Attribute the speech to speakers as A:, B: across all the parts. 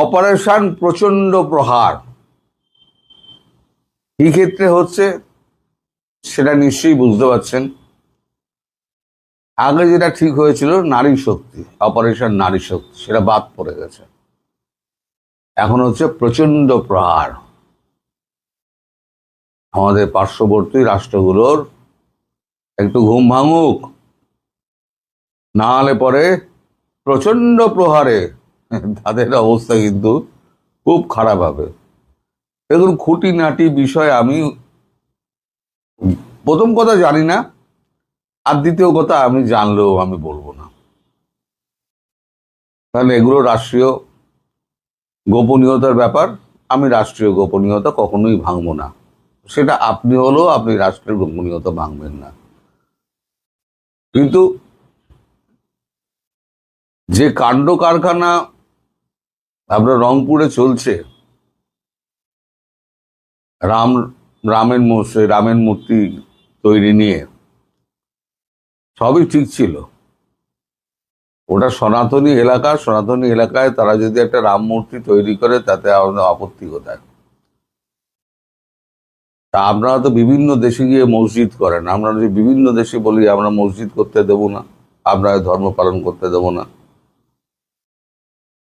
A: Operation প্রচন্ড প্রহার কি ক্ষেত্রে হচ্ছে সেটা নিশ্চয়ই বুঝতে পারছেন। আগে যেটা ঠিক হয়েছিল নারী শক্তি, অপারেশন নারী শক্তি, সেটা বাদ পড়ে গেছে। এখন হচ্ছে প্রচন্ড প্রহার। আমাদের পার্শ্ববর্তী রাষ্ট্রগুলোর একটু ঘুম ভাঙুক, না হলে পরে প্রচন্ড প্রহারে তাদের অবস্থা কিন্তু খুব খারাপ হবে। দেখুন, খুঁটিনাটি বিষয় আমি প্রথম কথা জানি না, আর দ্বিতীয় কথা আমি জানলেও আমি বলবো না, কারণ এগুলো রাষ্ট্রীয় গোপনীয়তার ব্যাপার। আমি রাষ্ট্রীয় গোপনীয়তা কখনোই ভাঙবো না। সেটা আপনি হলেও আপনি রাষ্ট্রের গোপনীয়তা ভাঙবেন না। কিন্তু যে কাণ্ড কারখানা আপনার রংপুরে চলছে, রামের মূর্তি তৈরি নিয়ে, সবই ঠিক ছিল। ওটা সনাতনী এলাকায় তারা যদি একটা রাম মূর্তি তৈরি করে, তাতে আমাদের আপত্তি কোথায়? তা আপনারা তো বিভিন্ন দেশে গিয়ে মসজিদ করেন, আমরা যে বিভিন্ন দেশে বলি আমরা মসজিদ করতে দেব না, আপনারা ধর্ম পালন করতে দেব না।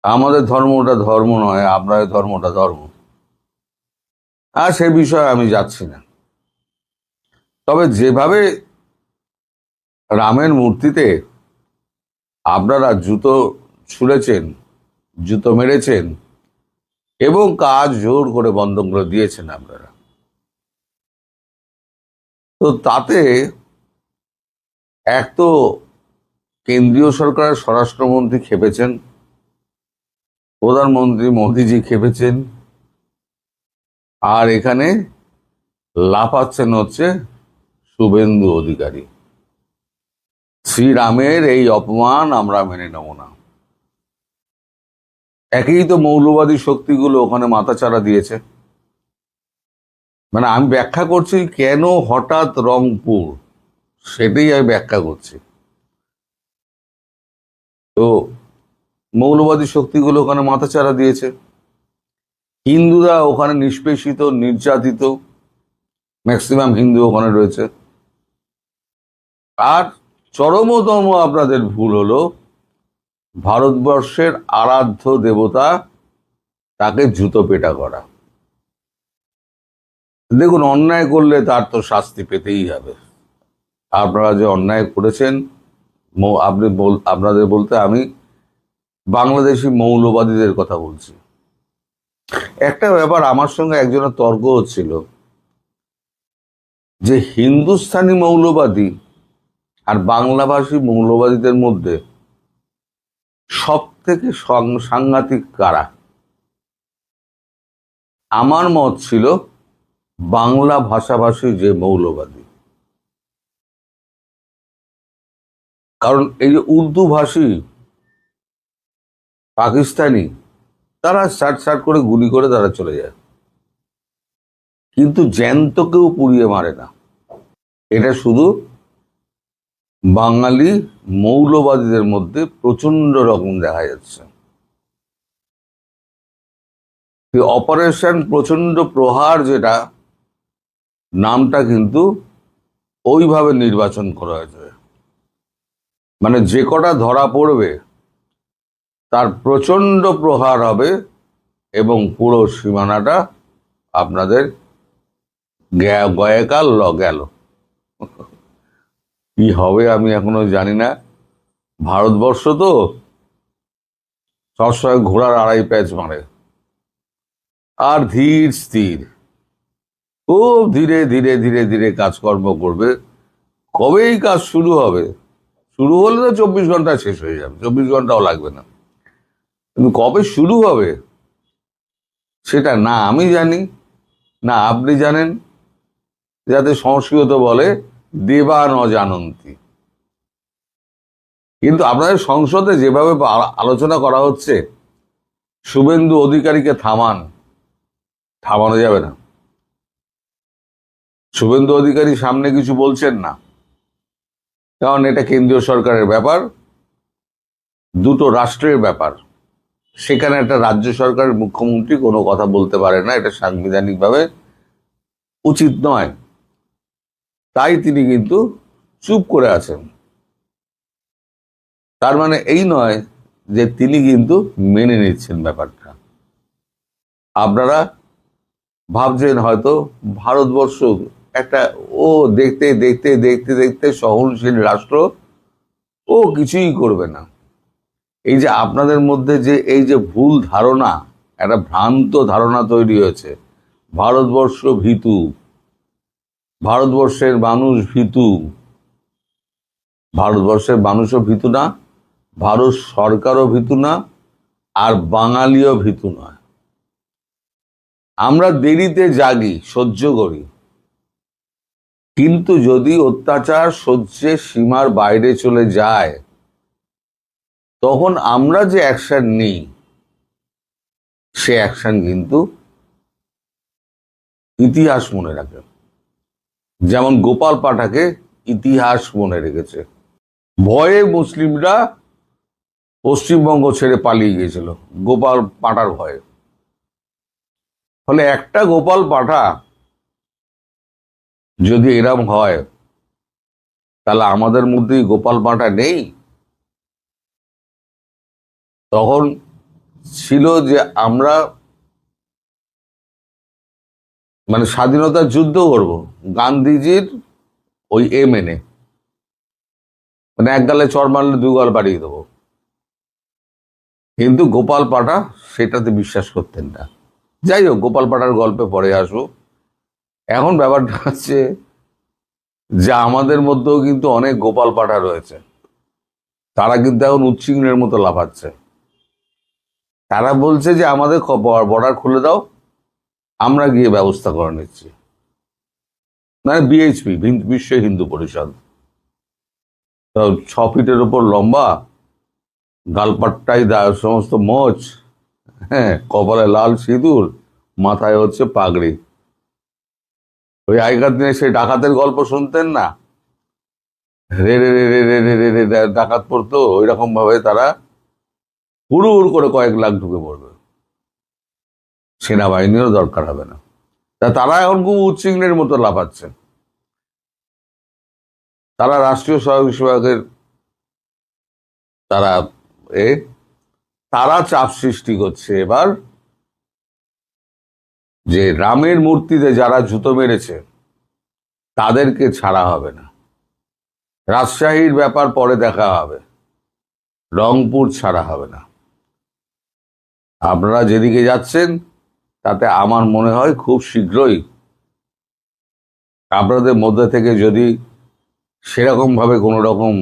A: আমাদের ধর্মটা ধর্ম নয়, আপনাদের ধর্মটা ধর্ম। আর সে বিষয়ে আমি যাচ্ছি না। তবে যেভাবে রামের মূর্তিতে আপনারা জুতো ছুঁড়েছেন, জুতো মেরেছেন এবং কাজ জোর করে বন্ধ করে দিয়েছেন আপনারা, তো তাতে এক তো কেন্দ্রীয় সরকারের স্বরাষ্ট্রমন্ত্রী খেপেছেন, প্রধানমন্ত্রী মোদিজি খেপেছেন, আর এখানে লাফাচ্ছেন হচ্ছে শুভেন্দু অধিকারী। শ্রীরামের এই অপমান আমরা মেনে নেব না। একই তো মৌলবাদী শক্তিগুলো ওখানে মাথাচাড়া দিয়েছে। মানে আমি ব্যাখ্যা করছি কেন হঠাৎ রংপুর, সেটাই আমি ব্যাখ্যা করছি। তো মৌলবাদী শক্তিগুলো ওখানে মাথাচাড়া দিয়েছে, হিন্দুরা ওখানে নিষ্পেষিত, নির্যাতিত, ম্যাক্সিমাম হিন্দু ওখানে রয়েছে। আর চরমতম আপনাদের ভুল হলো ভারতবর্ষের আরাধ্য দেবতা তাকে জুতো পেটা করা। দেখুন, অন্যায় করলে তার তো শাস্তি পেতেই হবে। আপনারা যে অন্যায় করেছেন, আপনাদের বলতে আমি বাংলাদেশি মৌলবাদীদের কথা বলছি। একটা ব্যাপার, আমার সঙ্গে একজনের তর্ক হচ্ছিল যে হিন্দুস্তানি মৌলবাদী আর বাংলাভাষী মৌলবাদীদের মধ্যে সব থেকে সাংঘাতিক কারা। আমার মত ছিল বাংলা ভাষাভাষী যে মৌলবাদী। কারণ এই যে উর্দু ভাষী পাকিস্তানি, তারা সাট করে গুলি করে তারা চলে যায়, কিন্তু জ্যান্ত কেউ পুড়িয়ে মারে না। এটা শুধু বাঙালি মৌলবাদীদের মধ্যে প্রচন্ড রকম দেখা যাচ্ছে। অপারেশন প্রচন্ড প্রহার, যেটা নামটা কিন্তু ওইভাবে নির্বাচন করা হয়েছে। মানে যে কটা ধরা পড়বে তার প্রচন্ড প্রহার হবে এবং পুরো সীমানাটা আপনাদের গয়েকাল গেল। কি হবে আমি এখনো জানি না। ভারতবর্ষ তো সবসময় ঘোড়ার আড়াই প্যাচ মারে, আর ধীর স্থির, খুব ধীরে ধীরে ধীরে ধীরে কাজকর্ম করবে। কবে এই কাজ শুরু হবে? শুরু হলে তো 24 ঘন্টা শেষ হয়ে যাবে, 24 ঘন্টাও লাগবে না। কিন্তু কবে শুরু হবে সেটা না আমি জানি, না আপনি জানেন। যাতে সংস্কৃত বলে দেবা ন জানন্তি। কিন্তু আপনাদের সংসদে যেভাবে আলোচনা করা হচ্ছে, শুভেন্দু অধিকারীকে থামানো যাবে না। শুভেন্দু অধিকারী সামনে কিছু বলছেন না, কারণ এটা কেন্দ্রীয় সরকারের ব্যাপার, দুটো রাষ্ট্রের ব্যাপার। সেখানে একটা রাজ্য সরকারের মুখ্যমন্ত্রী কোনো কথা বলতে পারে না, এটা সাংবিধানিকভাবে উচিত নয়। তাই তিনি কিন্তু চুপ করে আছেন। তার মানে এই নয় যে তিনি কিন্তু মেনে নিচ্ছেন ব্যাপারটা। আপনারা ভাবছেন হয়তো ভারতবর্ষ একটা, ও দেখতে দেখতে দেখতে দেখতে সহনশীল রাষ্ট্র, ও কিছুই করবে না। এই যে আপনাদের মধ্যে যে এই যে ভুল ধারণা, একটা ভ্রান্ত ধারণা তৈরি হয়েছে, ভারতবর্ষ ভীতু, ভারতবর্ষের মানুষ ভীতু। ভারতবর্ষের মানুষও ভীতু না, ভারত সরকারও ভীতু না, আর বাঙালিও ভীতু নয়। আমরা দেরিতে জাগি, সহ্য করি, কিন্তু যদি অত্যাচার সহ্যের সীমার বাইরে চলে যায়, তখন আমরা যে অ্যাকশন নিই, সে অ্যাকশন কিন্তু ইতিহাস মনে রাখে। যেমন গোপাল পাঠাকে ইতিহাস মনে রেখেছে। ভয়ে মুসলিমরা পশ্চিমবঙ্গ ছেড়ে পালিয়ে গিয়েছিল গোপাল পাঠার ভয়ে। ফলে একটা গোপাল পাঠা যদি এরম হয়, তাহলে আমাদের মধ্যে গোপাল পাঠা নেই। তখন ছিল যে আমরা মানে স্বাধীনতার যুদ্ধ করব গান্ধীজির ওই মেনে, মানে এক গালে চড় মারলে দু গাল বাড়িয়ে দেবো। কিন্তু গোপাল পাঠা সেটাতে বিশ্বাস করতেন না। যাই হোক, গোপাল পাঠার গল্পে পরে আসবো। এখন ব্যাপারটা হচ্ছে যে আমাদের মধ্যেও কিন্তু অনেক গোপাল পাঠা রয়েছে। তারা কিন্তু এখন উচ্চিংড়ের মতো লাফাচ্ছে। তারা বলছে যে আমাদের বর্ডার খুলে দাও, আমরা গিয়ে ব্যবস্থা করে নিচ্ছি। মানে বিএইচপি, বিশ্ব হিন্দু পরিষদ, 6 ফিটের ওপর লম্বা, গালপাট্টাই সমস্ত মোচ, হ্যাঁ, কপালে লাল সিঁদুর, মাথায় হচ্ছে পাগড়ি। ওই আগেকার দিনে সেই ডাকাতের গল্প শুনতেন না, রে রে রে রে রে রে রে রে ডাকাত পড়তো, ওই রকম ভাবে তারা হুড় করে কয়েক লাখ ঢুকে পড়বে। সেনাবাহিনীরও দরকার হবে না। তারা এখন খুব উচ্চিংড়ের মতো লাফাচ্ছে। তারা রাষ্ট্রীয় সহায়ক বিভাগের তারা তারা চাপ সৃষ্টি করছে এবার, যে রামের মূর্তিতে যারা জুতো মেরেছে তাদেরকে ছাড়া হবে না। রাজশাহীর ব্যাপার পরে দেখা হবে, রংপুর ছাড়া হবে না। আপনারা যেদিকে যাচ্ছেন তাতে আমার মনে হয় খুব শীঘ্রই আপনাদের মধ্যে থেকে যদি সেরকম ভাবে কোনো রকম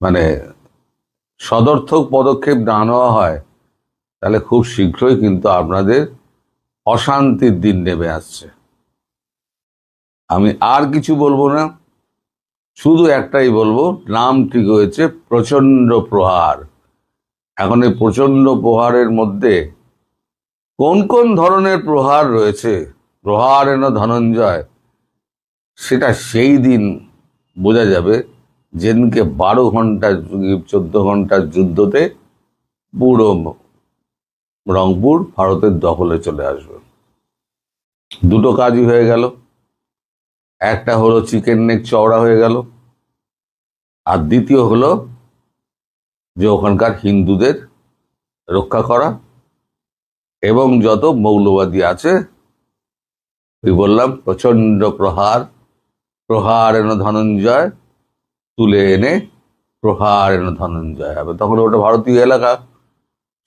A: মানে সদর্থক পদক্ষেপ না নেওয়া হয়, তাহলে খুব শীঘ্রই কিন্তু আপনাদের অশান্তির দিন নেমে আসছে। আমি আর কিছু বলবো না, শুধু একটাই বলবো, নাম ঠিক হয়েছে প্রচন্ড প্রহার। এখন এই প্রচন্ড প্রহারের মধ্যে কোন কোন ধরনের প্রহার রয়েছে, প্রহারেণ ধনঞ্জয়, সেটা সেই দিন বোঝা যাবে যেদিনকে 12 ঘন্টা 14 ঘন্টার যুদ্ধতে পুরো রংপুর ভারতের দখলে চলে আসবে। দুটো কাজই হয়ে গেল। একটা হলো চিকেন নেক চওড়া হয়ে গেল, আর দ্বিতীয় হলো যে ওখানকার হিন্দুদের রক্ষা করা, এবং যত মৌলবাদী আছে, ওই বললাম প্রচন্ড প্রহার, প্রহারেণ ধনঞ্জয়, তুলে এনে প্রহারেণ ধনঞ্জয় হবে। তখন ওটা ভারতীয় এলাকা,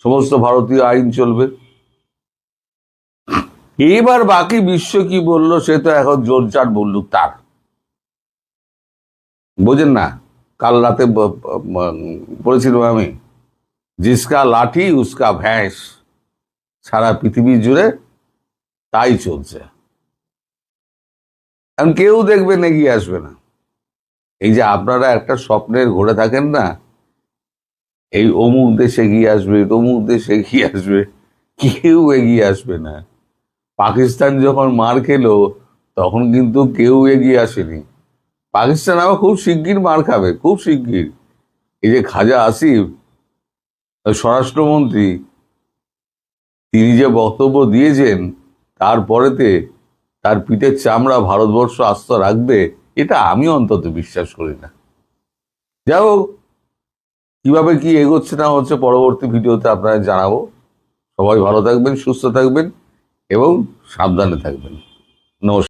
A: সমস্ত ভারতীয় আইন চলবে। এবার বাকি বিশ্ব কি বললো সে তো এখন জোরজার বললুক তার, বোঝেন না? কাল রাতে পড়েছিলাম আমি, জিসকা লাঠি উসকা ভ্যাঁস, সারা পৃথিবী জুড়ে তাই চলছে। এখন কেউ দেখবেন এগিয়ে আসবে না। এই যে আপনারা একটা স্বপ্নের ঘুরে থাকেন না, এই অমুক দেশ এগিয়ে আসবে, তমুক দেশ এগিয়ে আসবে, কেউ এগিয়ে আসবে না। পাকিস্তান যখন মার খেলো তখন কিন্তু কেউ এগিয়ে আসেনি। পাকিস্তান আবার খুব শিগগির মার খাবে, খুব শিগগির। এই যে খাজা আসিফ, স্বরাষ্ট্রমন্ত্রী তিনি যে বক্তব্য দিয়েছেন তারপরেতে তার পিঠের চামড়া ভারতবর্ষ আস্থ রাখবে, এটা আমি অন্তত বিশ্বাস করি না। যাই হোক, কিভাবে কি এগোচ্ছে না হচ্ছে পরবর্তী ভিডিওতে আপনারা জানাবো। সবাই ভালো থাকবেন, সুস্থ থাকবেন এবং সাবধানে থাকবেন। নমস্কার।